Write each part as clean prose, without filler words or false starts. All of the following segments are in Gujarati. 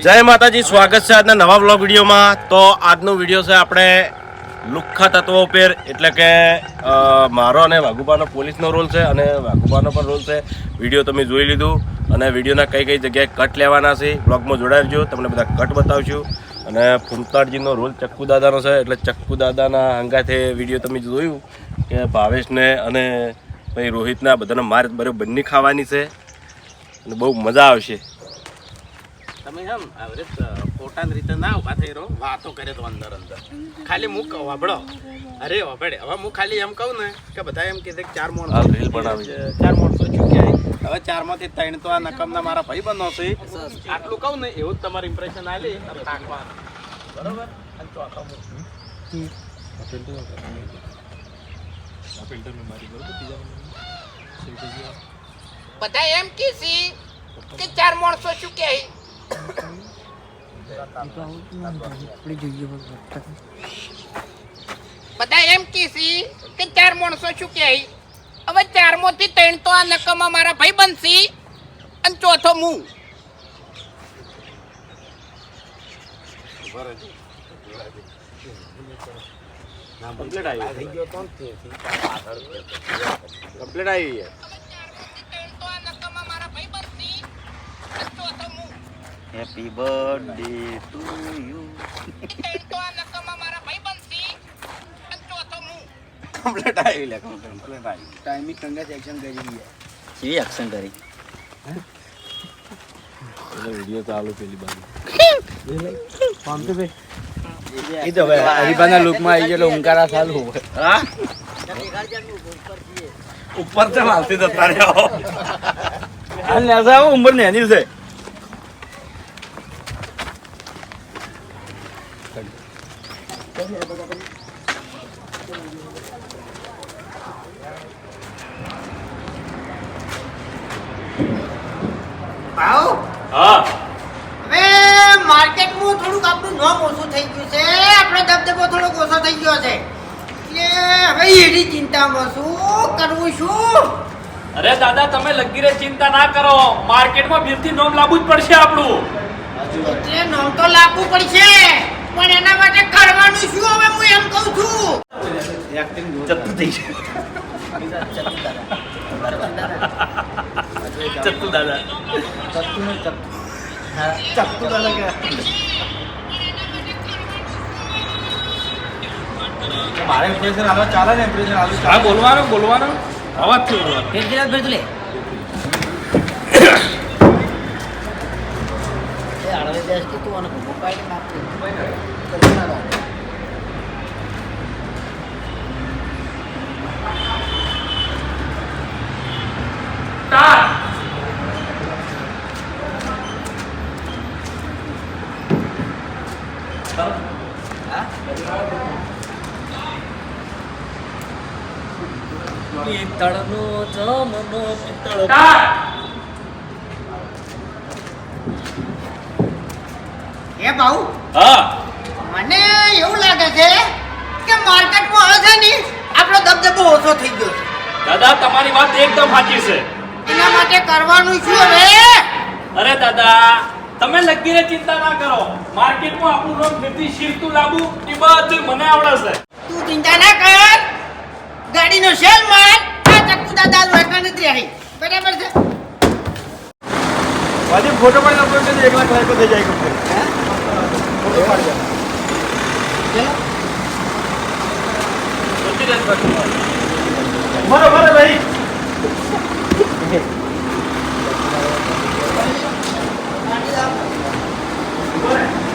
જય માતાજી, સ્વાગત છે આજના નવા વ્લોગ વિડીયોમાં. તો આજનો વિડીયો છે આપણે લુખ્ખા તત્વો ઉપર, એટલે કે મારો અને વાઘુબાનો પોલીસનો રોલ છે અને વાઘુબાનો પણ રોલ છે. વિડીયો તમે જોઈ લીધું અને વિડીયોના કઈ કઈ જગ્યાએ કટ લેવાના છે વ્લોગમાં જોડાવજો, તમને બધા કટ બતાવશું. અને ફૂમતાડજીનો રોલ ચક્કુ દાદાનો છે, એટલે ચક્કુ દાદાના હંગાથે વિડીયો તમે જોયું કે ભાવેશને અને ભાઈ રોહિતના બધાને માર બરોબરની ખાવાની છે અને બહુ મજા આવશે. તમે એમ આવરે પોતાની રીતે ના ઉભા થઈ રહો, વાતો કરે તો અંદર અંદર ખાલી હું કહું વાપડો. અરે વાપડે હવે હું ખાલી એમ કહું ને કે બધા એમ કીધે કે ચાર માણસો ચૂક્યા. હવે ચારમાંથી ત્રણ તો આ નકમના મારા ભાઈ બનો છે. આટલું કહું ને એવું જ તમારું ઇમ્પ્રેશન આલી નાખવાનું, બરોબર? અને ચોથો બધા એમ કીધી કે ચાર માણસો ચૂક્યા. બધા એમ કીધી કે ચાર માણસો ચૂક્યા. હવે ચારમાંથી ત્રણ તો આ નકમમાં મારા ભાઈ બનશે અને ચોથો હું. કમ્પ્લીટ આવી happy birthday to you. Complete આવી લે, કમ્પ્લીટ આવી. ટાઈમિંગ કંગા એક્શન કરી ગયા. કેવી એક્શન કરી? વિડીયો ચાલુ પેલી બાજુ એ તો હવે હરિભાના લુકમાં આવી ગયેલો ઉંકારા ચાલુ. હા, ઉપર છે માલતી જતા રહ્યો. હાલ ને આવો ઉંમર ને એની છે. હવે માર્કેટમાં થોડુંક આપણું નામ ઓછું થઈ ગયું છે, આપણો દબદબો થોડોક ઓછો થઈ ગયો છે, એટલે હવે એની ચિંતામાં શું કરવું શું? અરે દાદા, તમે લગીરે ચિંતા ના કરો, માર્કેટમાં ફીરથી નોમ લાવવું જ પડશે આપણું. એટલે નામ તો લાવવું પડશે, પણ એના માટે કરવાનું શું? હવે હું એમ કહું છું ચત્તુ થઈ છે. ચત્તુ દાદા, ચત્તુ દાદા કે મારે ઇમ્પ્રેશન આલો ચાલે ને, ઇમ્પ્રેશન આલો. હા, બોલવાનું અવાજથી બોલવાનું. પિત્તળનો જમનો પિત્તળ. એ ભાઉ, હા, મને એવું લાગે છે કે માર્કેટમાં હવે છે ને આપણો દબદબો ઓછો થઈ ગયો છે. દાદા, તમારી વાત એકદમ સાચી છે. એના માટે કરવાનું શું હવે? અરે દાદા, તમે લગીરે ચિંતા ના કરો, માર્કેટમાં આપણું નામ ફીરથી શીરતું લાવવું એ બધું મને આવડે છે. તું ચિંતા ના કર, ગાડીનો સેલ માર, આ ચક્કુ દાદા રોકડા નથી રહી, બરાબર છે? વાજી ફોટો પાડી નાખો કે 1 લાખ લાઈકો થઈ જાય કમ્પ્લીટ. ફોટો પાડી બરોબર ભાઈ.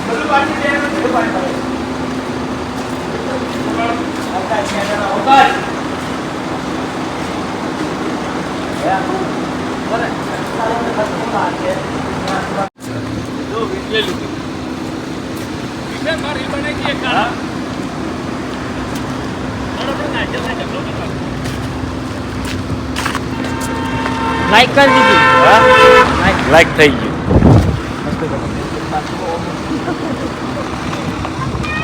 બધું પાડી દે, બધું પાડી. લાઈક કરી દીધી. લાઈક થઈ ગયું.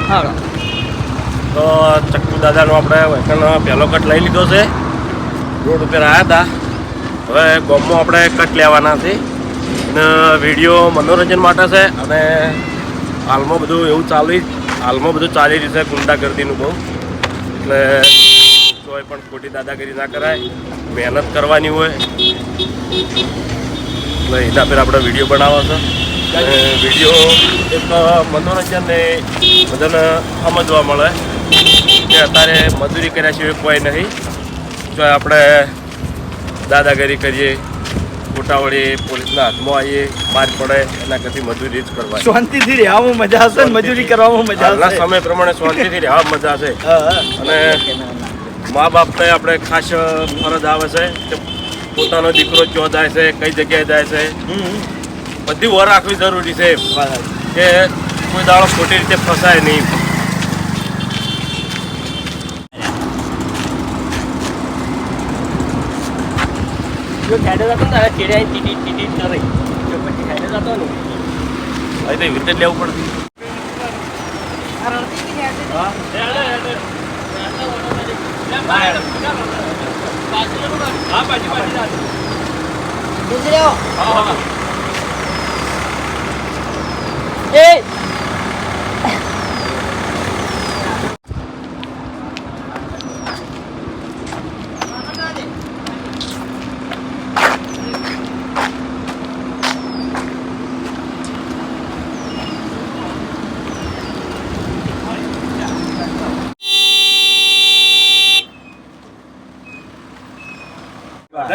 હા, તો ચક્કુ દાદાનો આપણે વૈકલનો પહેલો કટ લઈ લીધો છે. રોડ ઉપર આવ્યા હતા, હવે ગામમાં આપણે કટ લેવાના છે. અને વિડીયો મનોરંજન માટે છે અને હાલમાં બધું એવું હાલમાં બધું ચાલી રહ્યું છે ગુંડાગર્દીનું બહુ, એટલે કોઈ પણ ખોટી દાદાગીરી ના કરાય, મહેનત કરવાની હોય. એટલે એના પર આપણે વિડીયો બનાવો છે અને વિડીયો એક મનોરંજનને બધાને સમજવા મળે કે અત્યારે મજૂરી કર્યા સિવાય કોઈ નહીં. જો આપણે દાદાગીરી કરીએ, ખોટાવળી પોલીસના હાથમાં આવીએ, બહાર પડે એના કરતી મજૂરી જ કરવાની. શાંતિથી રહેવામાં મજા આવશે ને મજૂરી કરવામાં મજા હાલના આવશે. સમય પ્રમાણે શાંતિથી રહેવા મજા છે. અને મા બાપને આપણે ખાસ ફરજ આવે છે કે પોતાનો દીકરો ક્યાં જાય છે, કઈ જગ્યાએ જાય છે, બધી ઓર રાખવી જરૂરી છે કે કોઈ દાડો ખોટી રીતે ફસાય નહીં. જો ખેડે જતો ને તારે ચેડે ટીટી ટીટી કરે જો પછી ખેડે જતો ને હવે તો એવી રીતે જ લેવું પડે. ગુજર્યો એ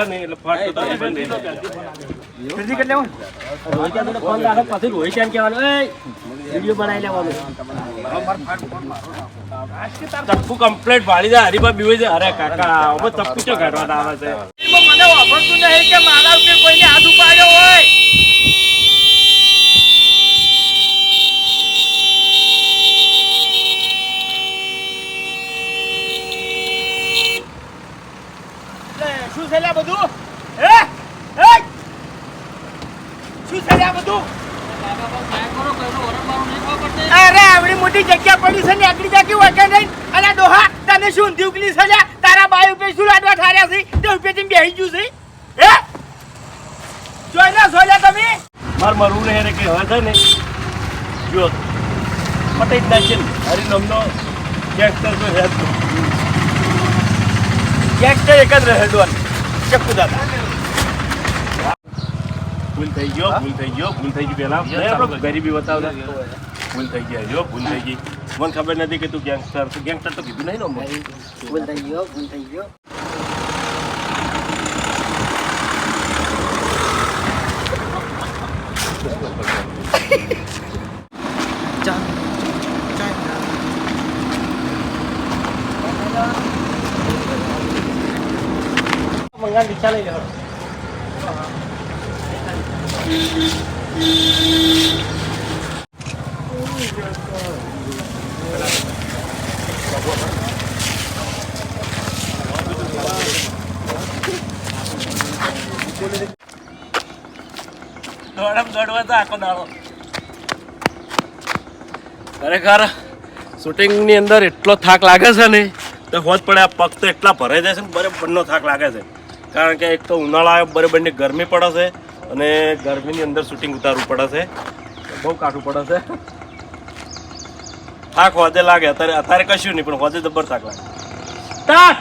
એટલે ફાટ તો તમે બંધ જલ્દી કરી લેવો રોહિત આને ફોન રાખો પછી રોહિત આને કહેવાનું એ વિડિયો બનાવી લેવાનું ચપ્પુ કમ્પ્લીટ વાળી દે. હરીબા બીવે છે. અરે કાકા હવે ચપ્પુ ચો કાઢવાના આવે છે. મને વાપરતું નહીં કે મારા ઉપર કોઈને હાથ ઉપાડ્યો હોય. શું છે લ્યા બધું? હે હે શું છે લ્યા બધું? અરે આવડી મોટી જગ્યા પડી છે ને આટલી જગ્યા વગર નહીં. અને ડોહા તને શું ઊંધી ઉકલી છે લ્યા? તારા બાઈ ઉપર શું લાડવા ઠાર્યા છે? તે ઉપર થી બેહી ગયું છે. હે જોઈ લે તમે. માર મરવું ને કે હવે છે ને જો પટેલ ના છે હરી નામનો ગેંગસ્ટર તો હે જ. ગેંગસ્ટર એક જ રહે ડોન ચપ્પુ દાદા. ભૂલ થઈ ગયો પેલા આપણે ગરીબી બતાવને. ભૂલ થઈ ગઈ. મને ખબર નથી કે તું ગેંગસ્ટર તો કીધું નહીં ને અમને. ભૂલ થઈ ગયો મંગાન રિક્ષા લઈ લેવાનો. દોડવા તો આખો દાડો. ખરેખર શૂટિંગની અંદર એટલો થાક લાગે છે ને તો હોજ પડે. આ પગ તો એટલા ભરાઈ જાય છે ને બરાબરનો થાક લાગે છે. કારણ કે એક તો ઉનાળા બરાબરની ગરમી પડે છે અને ગરમીની અંદર શૂટિંગ ઉતારવું પડે છે. બહુ કાઠું પડે છે. થાક હોજે લાગે. અત્યારે કશું નહીં પણ હોજે જબર થાક લાગે. સ્ટાર્ટ.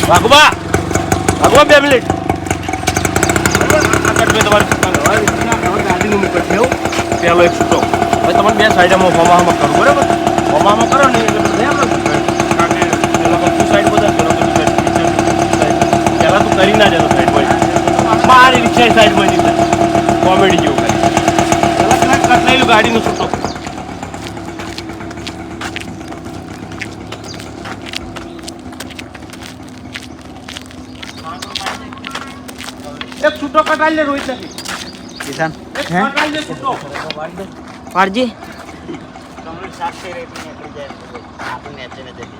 ભાગવા 2 મિનિટ. ગાડીનું મુકટ થયું પેલો એક છૂટો. હવે તમારે 2 સાઈડમાં હોમામાં કરો બરાબર. હોમામાં કરો ને એટલે કારણ કે એ લોકો તું સાઈડ બધા પેલો પહેલાં તું કરી ના જતો સાઈડ હોય મારી રિક્ષા સાઈડ હોય નહીં કોમેડી જેવું કરી પહેલાં કટલાયેલું ગાડીનું છૂટો. એક છૂટો કટાઈ લે રોહિત નથી. કિસાન એક કટાઈ લે છૂટો. પાડજી તમને સાફ થઈ રહી નીકળી જાય આપણે નેચે ને જતી.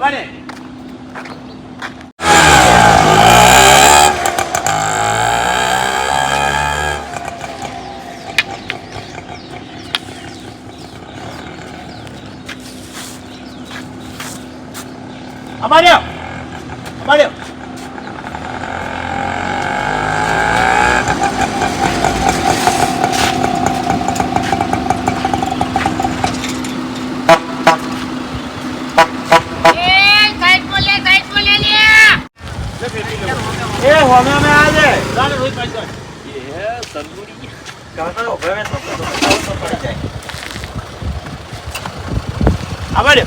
અમારે અમારે અમારે એ હોમે અમે આ છે ચાલ રોજ પાછો એ સંદુરી કાકા ઓભે મે તો પડી જાય અમારે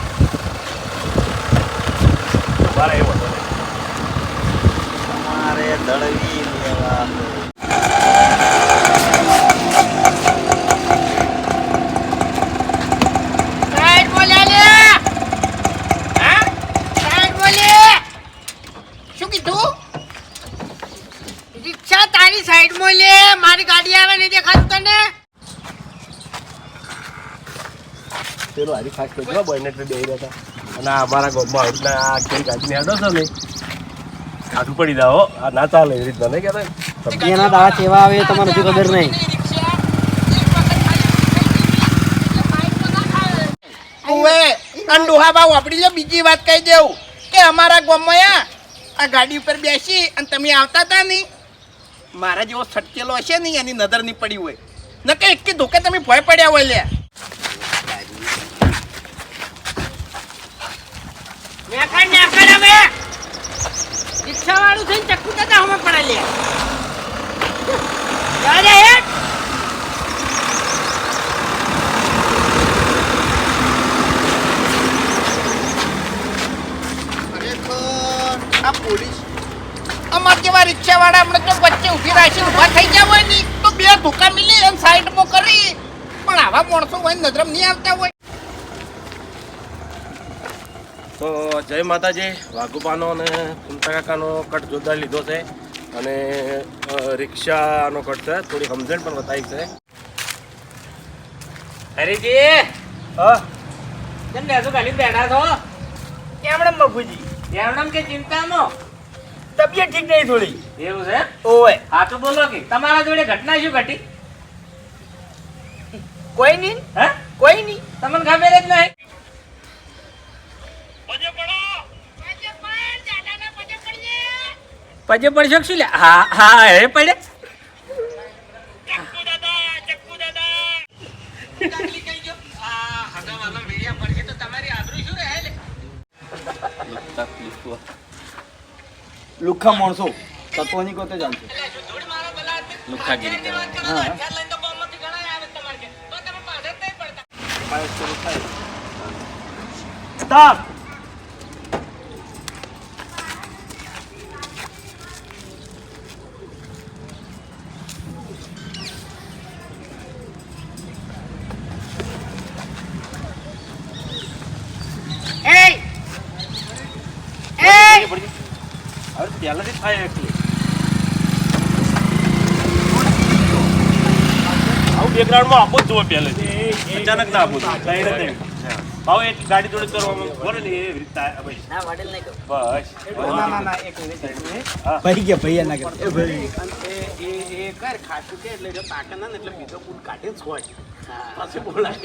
બારે એવો અમારે દળવી લેવા સાઈડ બોલે લે હા સાઈડ બોલે શું કીધું રિક્ષા તારી સાઈડ માં લે મારી ગાડી આવે નહીં દેખાતું તને પેલો હારી ખાસ કર્યો બોયને એટલે બેહી રહ્યા હતા અને આ અમારા ગામમાં એટલે આ આખી ગાડીને હેડો છો ને આઠું પડી જાઓ આ ના ચાલે એવી રીતના નહીં કહેતા એના દાવા કેવા આવે એ તમને હજુ ખબર નહીં ઓએ અંડોહા બા વાપરી લો બીજી વાત કહી દેવું કે અમારા ગામમાં આ ગાડી ઉપર બેસી અને તમે આવતા હતા નહીં મારા જેવો છટકેલો હશે નહીં એની નજર નહીં પડી હોય ન કે એક ધોકે તમે ભય પડ્યા હોય લે મેખણ અમે રિક્ષા વાળું થઈને ચક્કુ દાદા હમે પડે લે દાદા હેટ આ પોલીસ અમાર જેવા રિક્ષા વાળા હમણાં તો વચ્ચે ઊભી રાખીને ઊભા થઈ ગયા હોય ને તો બે ધોકા મિલી અને સાઈડમાં કરી પણ આવા માણસો હોય નજરમ નહીં આવતા હોય તો જય માતાજી વાઘુપાનો અને કુંતા કાકાનો કટ જોરદાર લીધો છે અને રિક્ષાનો કટ છે થોડી સમજણ પણ બતાવી છે હરીજી હા કેમ બેસો ખાલી બેઠા છો એમણે મફુજી એમણમ કે ચિંતામાં તબિયત ઠીક નહીં થોડી એવું છે ઓય હા તો બોલો કે તમારા જોડે ઘટના શું ઘટી કોઈ નહીં હે કોઈ નહીં તમને ખબર જ નહીં પજે પડશો શું લે હા હા હે પડે લુખ્ખા માણસો તત્વની કોતે જાણશે લુખાગીરી સ્ટોપ હવે પહેલાથી થાય એકલી આવું બેકગ્રાઉન્ડમાં આપવું જ જોઈએ પહેલેથી અચાનક ના આપવું જોઈએ ભાવ એ ગાડી જોડે કરવામાં બોલે ને એવી રીતના બસ ના એક મિનિટ ભાઈ ગયા ભૈયા ના કરે એ કર ખાતું કે એટલે જો તાકે ના ને એટલે બીજો કુલ કાઢે જ હોય પછી બોલાય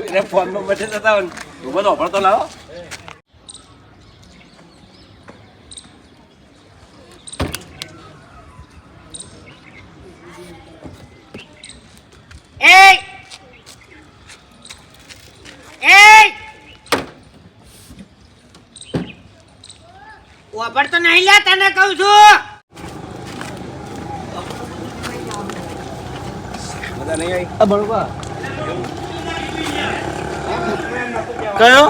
એને ફોનમાં બેઠે જતા હોય ને બધો અભળતો લાવો વાપર તો નહીં લે તને કહું છું બધા નહીં આવી બરોબર કયો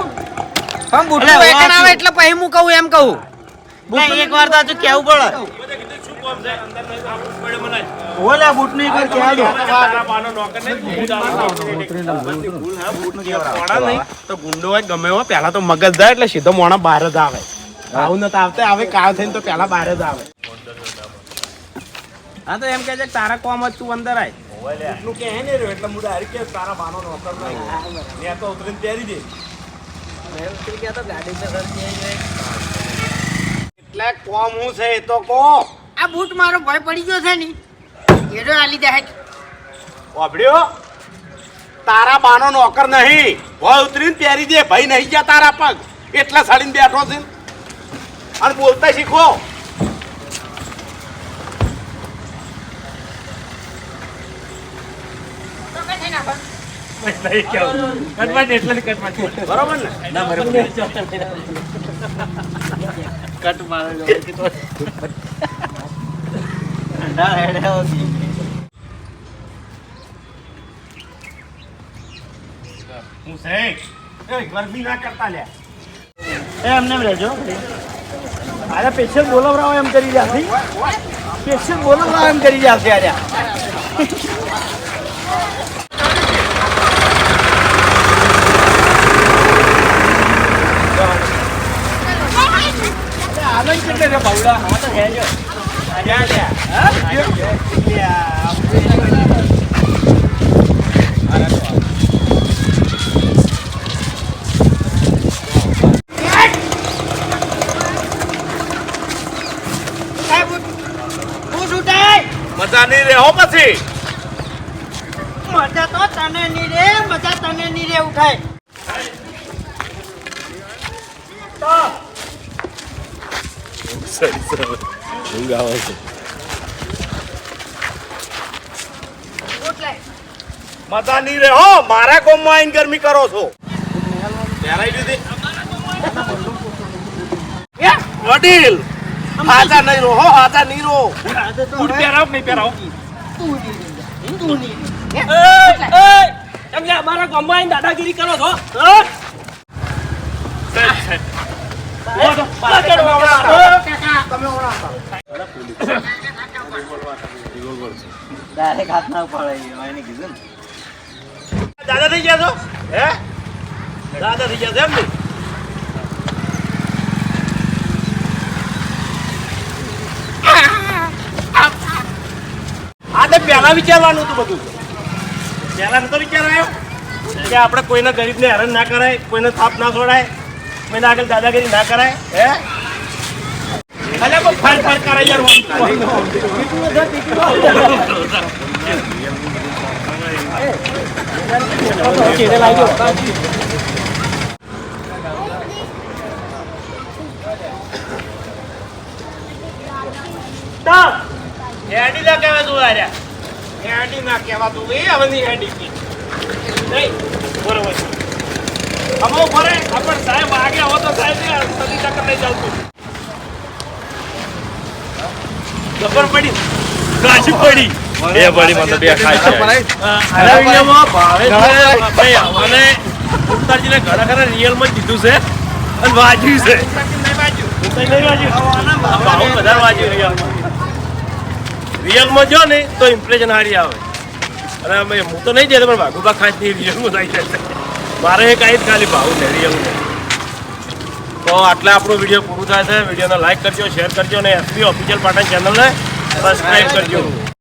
પણ બુટલો વેકણ આવે એટલે પછી હું કહું એમ કહું એક વાર તો કેવું પડે શું કામ છે અંદર નહીં આપવું પડે મને ઓલા બૂટ નું એક વાર કહેવા દો મોણા નહીં તો ગુંડો હોય ગમે હોય પહેલા તો મગજ જાય એટલે સીધો મોણા બહાર જ આવે આવું નથી આવતા આવે કાળ થઈને તો પહેલા બહાર જ આવે હા તો એમ કે છે કે તારા કોમ જ તું અંદર આય એટલું કે હે ને રહ્યો એટલે મુડા હારી કે તારા બાનો નોકર નહીં મેં તો ઉતરીને પહેરી દે એટલે કોમ હું છે એ તો કો આ બૂટ મારો ભય પડી ગયો છે ની એરો આલી દે હેટ વાપડ્યો તારા બાનો નોકર નહીં ભય ઉતરીને પહેરી દે ભાઈ નહીં ગયા તારા પગ એટલા સાડીને બેઠો છે અને બોલતા શીખો તો કઈ થઈ નાખો બરોબર ને હું છે એ ગરમી ના કરતા લે એમને રહેજો અરે પેશન્ટ બોલાવરાવો એમ કરી રહ્યા છે પેશન્ટ બોલાવરાવો એમ કરી રહ્યા છે અરે આનંદ કેટલે રે બાવડા હા તો હે જો મજા નહીં રહે હો પછી મજા તો તને ની રે મજા તને ની રે ઉઠાય ઊંઘ આવે છે મજા નહીં રહે હો મારા ગામમાં આવીને ગરમી કરો છો પહેરાઈ દીધી વડીલ હાજા નહીં રહો હાજા નહીં રહો બૂટ પહેરાવ કે નહીં પહેરાવ તું ની રે તમને અમારા ગામમાં આવીને દાદાગીરી કરો છો દાદા થઈ ગયા છો હે દાદા થઈ ગયા છે એમ ને આ તો પહેલા વિચારવાનું હતું બધું પહેલા નતો વિચાર આવ્યો કે આપણે કોઈના ગરીબને હેરાન ના કરાય કોઈને થાપ ના છોડાય કોઈને આગળ દાદાગીરી ના કરાય હે અલે કોઈ ફર ફર કરે યાર હેડી ના કહેવા તું આર્યા હેડી ના કહેવા તું એ હવે ની હેડી નહીં બરોબર અમો ભરે આપણ સાહેબ આગે હો તો સાહેબ સદી ટક્કર નહીં ચાલતું ખબર પડી કાચી પડી એ પડી મને બે ખાય છે આ વિડિયોમાં ભાવે છે ભાઈ અને ઉત્તરજીને ઘણા ખરા રિયલમાં કીધું છે અને વાજ્યું છે નહીં વાજ્યું ભાવ બધા વાજ્યું રિયલમાં જો ને તો ઇમ્પ્રેશન હારી આવે અને હું તો નહીં જતો પણ ભાગુબા ખાસ નહીં રિયલમાં થઈ જશે મારે એક આવી જ ખાલી ભાવ છે રિયલમાં તો આટલા આપણો વિડીયો પૂરું થાય છે વિડીયોને લાઈક કરજો શેર કરજો અને એસબી ઓફિશિયલ પાટણ ચેનલને સબસ્ક્રાઈબ કરજો